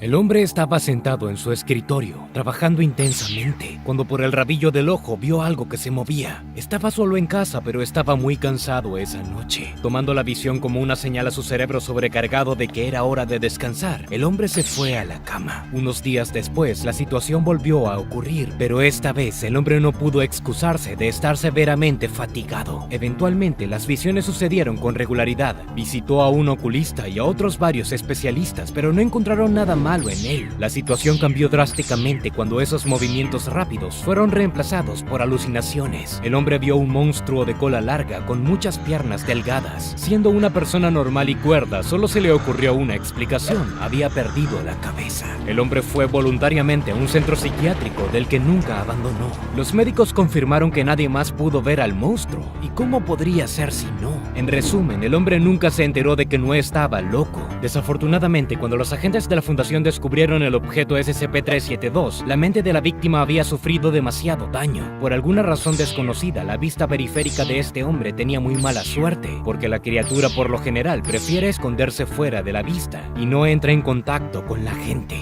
El hombre estaba sentado en su escritorio, trabajando intensamente, cuando por el rabillo del ojo vio algo que se movía. Estaba solo en casa, pero estaba muy cansado esa noche. Tomando la visión como una señal a su cerebro sobrecargado de que era hora de descansar, el hombre se fue a la cama. Unos días después, la situación volvió a ocurrir, pero esta vez el hombre no pudo excusarse de estar severamente fatigado. Eventualmente, las visiones sucedieron con regularidad. Visitó a un oculista y a otros varios especialistas, pero no encontraron nada malo en él. La situación cambió drásticamente cuando esos movimientos rápidos fueron reemplazados por alucinaciones. El hombre vio un monstruo de cola larga con muchas piernas delgadas. Siendo una persona normal y cuerda, solo se le ocurrió una explicación: había perdido la cabeza. El hombre fue voluntariamente a un centro psiquiátrico del que nunca abandonó. Los médicos confirmaron que nadie más pudo ver al monstruo. ¿Y cómo podría ser si no? En resumen, el hombre nunca se enteró de que no estaba loco. Desafortunadamente, cuando los agentes de la fundación descubrieron el objeto SCP-372, la mente de la víctima había sufrido demasiado daño. Por alguna razón desconocida, la vista periférica de este hombre tenía muy mala suerte, porque la criatura por lo general prefiere esconderse fuera de la vista y no entra en contacto con la gente.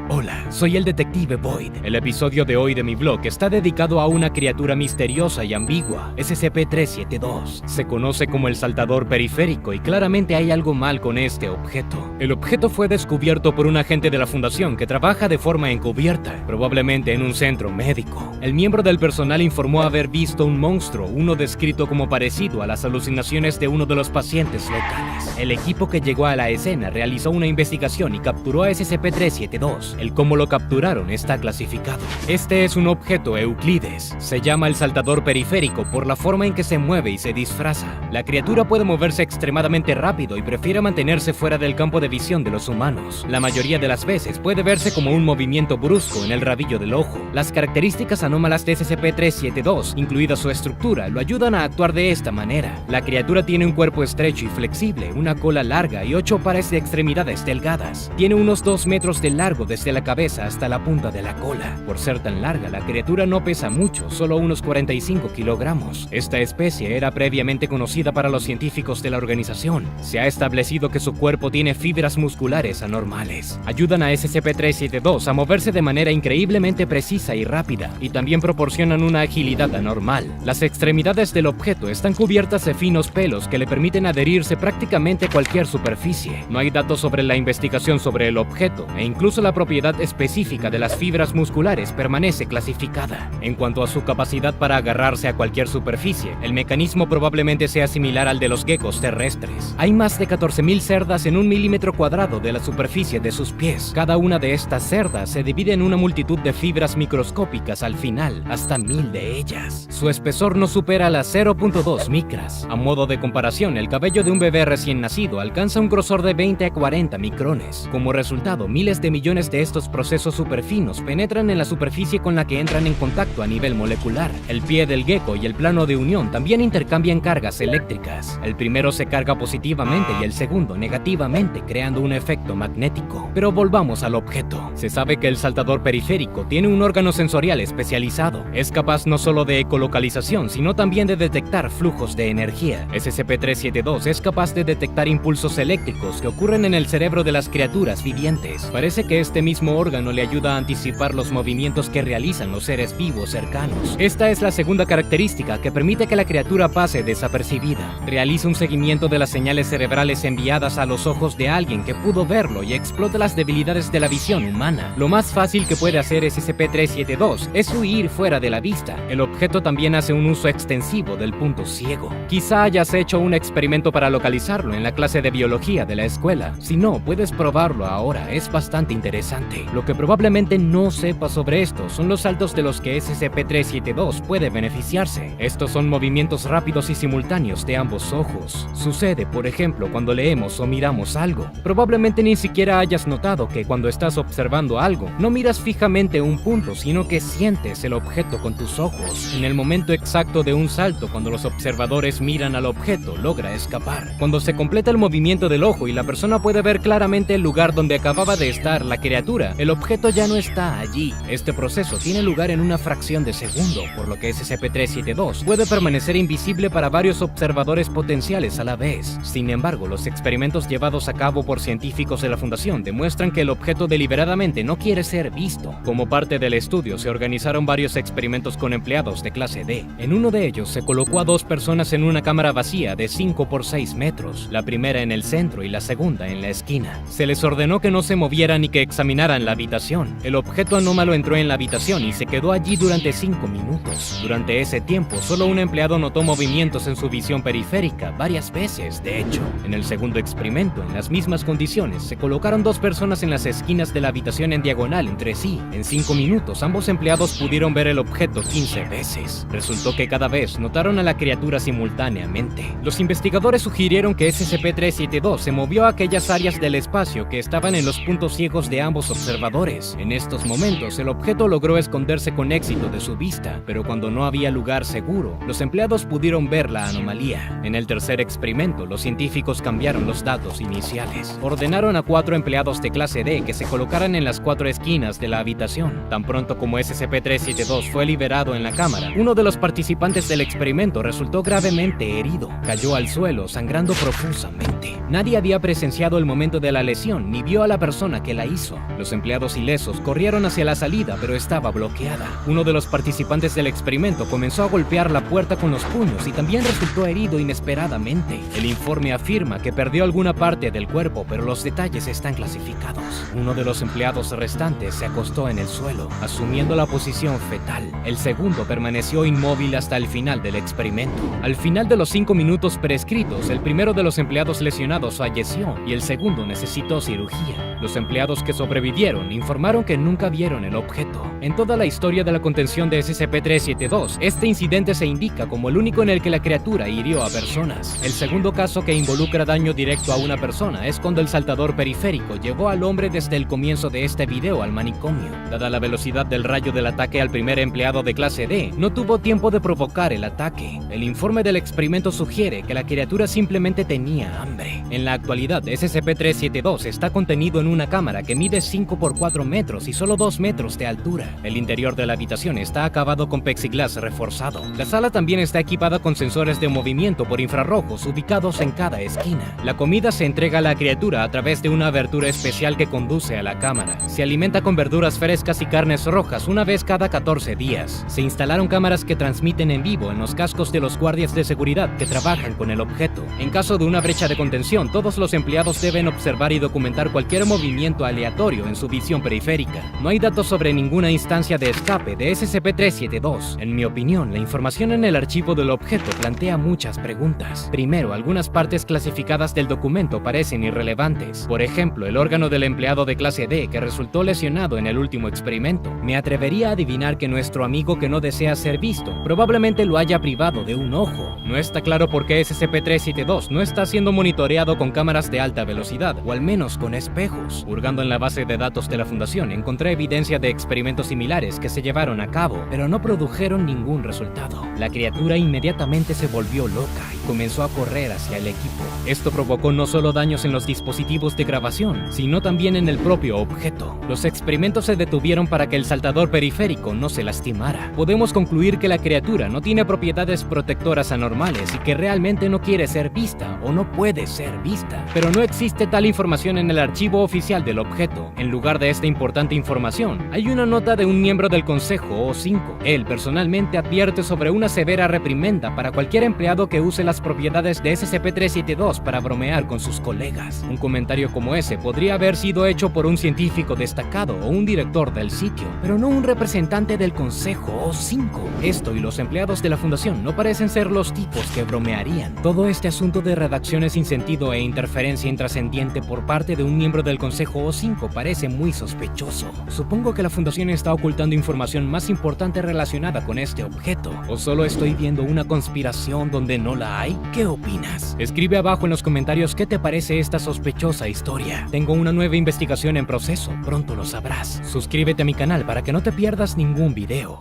Hola, soy el detective Boyd. El episodio de hoy de mi blog está dedicado a una criatura misteriosa y ambigua, SCP-372. Se conoce como el saltador periférico y claramente hay algo mal con este objeto. El objeto fue descubierto por un agente de la fundación que trabaja de forma encubierta, probablemente en un centro médico. El miembro del personal informó haber visto un monstruo, uno descrito como parecido a las alucinaciones de uno de los pacientes locales. El equipo que llegó a la escena realizó una investigación y capturó a SCP-372. El cómo lo capturaron está clasificado. Este es un objeto Euclides. Se llama el saltador periférico por la forma en que se mueve y se disfraza. La criatura puede moverse extremadamente rápido y prefiere mantenerse fuera del campo de visión de los humanos. La mayoría de las veces puede verse como un movimiento brusco en el rabillo del ojo. Las características anómalas de SCP-372, incluida su estructura, lo ayudan a actuar de esta manera. La criatura tiene un cuerpo estrecho y flexible, una cola larga y 8 pares de extremidades delgadas. Tiene unos 2 metros de largo desde la cabeza hasta la punta de la cola. Por ser tan larga, la criatura no pesa mucho, solo unos 45 kilogramos. Esta especie era previamente conocida para los científicos de la organización. Se ha establecido que su cuerpo tiene fibras musculares anormales. Ayudan a SCP-372 a moverse de manera increíblemente precisa y rápida, y también proporcionan una agilidad anormal. Las extremidades del objeto están cubiertas de finos pelos que le permiten adherirse prácticamente a cualquier superficie. No hay datos sobre la investigación sobre el objeto, e incluso la propiedad específica de las fibras musculares permanece clasificada. En cuanto a su capacidad para agarrarse a cualquier superficie, el mecanismo probablemente sea similar al de los geckos terrestres. Hay más de 14.000 cerdas en 1 milímetro cuadrado de la superficie de sus pies. Cada una de estas cerdas se divide en una multitud de fibras microscópicas al final, hasta 1000 de ellas. Su espesor no supera las 0.2 micras. A modo de comparación, el cabello de un bebé recién nacido alcanza un grosor de 20 a 40 micrones. Como resultado, miles de millones de estos procesos superfinos penetran en la superficie con la que entran en contacto a nivel molecular. El pie del gecko y el plano de unión también intercambian cargas eléctricas. El primero se carga positivamente y el segundo negativamente, creando un efecto magnético. Pero volvamos al objeto. Se sabe que el saltador periférico tiene un órgano sensorial especializado. Es capaz no solo de ecolocalización, sino también de detectar flujos de energía. SCP-372 es capaz de detectar impulsos eléctricos que ocurren en el cerebro de las criaturas vivientes. Parece que este mismo órgano le ayuda a anticipar los movimientos que realizan los seres vivos cercanos. Esta es la segunda característica que permite que la criatura pase desapercibida. Realiza un seguimiento de las señales cerebrales enviadas a los ojos de alguien que pudo verlo y explota las debilidades de la visión humana. Lo más fácil que puede hacer SCP-372 es huir fuera de la vista. El objeto también hace un uso extensivo del punto ciego. Quizá hayas hecho un experimento para localizarlo en la clase de biología de la escuela. Si no, puedes probarlo ahora, es bastante interesante. Lo que probablemente no sepas sobre esto son los saltos de los que SCP-372 puede beneficiarse. Estos son movimientos rápidos y simultáneos de ambos ojos. Sucede, por ejemplo, cuando leemos o miramos algo. Probablemente ni siquiera hayas notado que cuando estás observando algo, no miras fijamente un punto, sino que sientes el objeto con tus ojos. En el momento exacto de un salto, cuando los observadores miran al objeto, logra escapar. Cuando se completa el movimiento del ojo y la persona puede ver claramente el lugar donde acababa de estar, la criatura criatura, el objeto ya no está allí. Este proceso tiene lugar en una fracción de segundo, por lo que SCP-372 puede permanecer invisible para varios observadores potenciales a la vez. Sin embargo, los experimentos llevados a cabo por científicos de la Fundación demuestran que el objeto deliberadamente no quiere ser visto. Como parte del estudio, se organizaron varios experimentos con empleados de clase D. En uno de ellos se colocó a 2 personas en una cámara vacía de 5 por 6 metros, la primera en el centro y la segunda en la esquina. Se les ordenó que no se movieran y que examinaran la habitación. El objeto anómalo entró en la habitación y se quedó allí durante 5 minutos. Durante ese tiempo, solo un empleado notó movimientos en su visión periférica varias veces. De hecho, en el segundo experimento, en las mismas condiciones, se colocaron 2 personas en las esquinas de la habitación en diagonal entre sí. En 5 minutos, ambos empleados pudieron ver el objeto 15 veces. Resultó que cada vez notaron a la criatura simultáneamente. Los investigadores sugirieron que SCP-372 se movió a aquellas áreas del espacio que estaban en los puntos ciegos de ambos observadores. En estos momentos, el objeto logró esconderse con éxito de su vista, pero cuando no había lugar seguro, los empleados pudieron ver la anomalía. En el tercer experimento, los científicos cambiaron los datos iniciales. Ordenaron a 4 empleados de clase D que se colocaran en las 4 esquinas de la habitación. Tan pronto como SCP-372 fue liberado en la cámara, uno de los participantes del experimento resultó gravemente herido. Cayó al suelo, sangrando profusamente. Nadie había presenciado el momento de la lesión ni vio a la persona que la hizo. Los empleados ilesos corrieron hacia la salida, pero estaba bloqueada. Uno de los participantes del experimento comenzó a golpear la puerta con los puños y también resultó herido inesperadamente. El informe afirma que perdió alguna parte del cuerpo, pero los detalles están clasificados. Uno de los empleados restantes se acostó en el suelo, asumiendo la posición fetal. El segundo permaneció inmóvil hasta el final del experimento. Al final de los 5 minutos prescritos, el primero de los empleados lesionados falleció y el segundo necesitó cirugía. Los empleados que sobrevivieron informaron que nunca vieron el objeto. En toda la historia de la contención de SCP-372, este incidente se indica como el único en el que la criatura hirió a personas. El segundo caso que involucra daño directo a una persona es cuando el saltador periférico llevó al hombre desde el comienzo de este video al manicomio. Dada la velocidad del rayo del ataque al primer empleado de clase D, no tuvo tiempo de provocar el ataque. El informe del experimento sugiere que la criatura simplemente tenía hambre. En la actualidad, SCP-372 está contenido en una cámara que mide 5 por 4 metros y solo 2 metros de altura. El interior de la habitación está acabado con plexiglas reforzado. La sala también está equipada con sensores de movimiento por infrarrojos ubicados en cada esquina. La comida se entrega a la criatura a través de una abertura especial que conduce a la cámara. Se alimenta con verduras frescas y carnes rojas una vez cada 14 días. Se instalaron cámaras que transmiten en vivo en los cascos de los guardias de seguridad que trabajan con el objeto. En caso de una brecha de contención, todos los empleados deben observar y documentar cualquier movimiento aleatorio en su visión periférica. No hay datos sobre ninguna instancia de escape de SCP-372. En mi opinión, la información en el archivo del objeto plantea muchas preguntas. Primero, algunas partes clasificadas del documento parecen irrelevantes. Por ejemplo, el órgano del empleado de clase D que resultó lesionado en el último experimento. Me atrevería a adivinar que nuestro amigo que no desea ser visto probablemente lo haya privado de un ojo. No está claro por qué SCP-372 no está siendo monitoreado con cámaras de alta velocidad, o al menos con espejos. Hurgando en la base de datos de la Fundación, encontré evidencia de experimentos similares que se llevaron a cabo, pero no produjeron ningún resultado. La criatura inmediatamente se volvió loca y comenzó a correr hacia el equipo. Esto provocó no solo daños en los dispositivos de grabación, sino también en el propio objeto. Los experimentos se detuvieron para que el saltador periférico no se lastimara. Podemos concluir que la criatura no tiene propiedades protectoras anormales y que realmente no quiere ser vista o no puede ser vista. Pero no existe tal información en el archivo oficial del objeto. En lugar de esta importante información, hay una nota de un miembro del Consejo O5. Él personalmente advierte sobre una severa reprimenda para cualquier empleado que use las propiedades de SCP-372 para bromear con sus colegas. Un comentario como ese podría haber sido hecho por un científico destacado o un director del sitio, pero no un representante del Consejo O5. Esto y los empleados de la Fundación no parecen ser los tipos que bromearían. Todo este asunto de redacciones sin sentido e interferencia intrascendiente por parte de un miembro del Consejo O5 parece muy sospechoso. Supongo que la Fundación está ocultando información más importante relacionada con este objeto. ¿O solo estoy viendo una conspiración donde no la hay? ¿Qué opinas? Escribe abajo en los comentarios qué te parece esta sospechosa historia. Tengo una nueva investigación en proceso, pronto lo sabrás. Suscríbete a mi canal para que no te pierdas ningún video.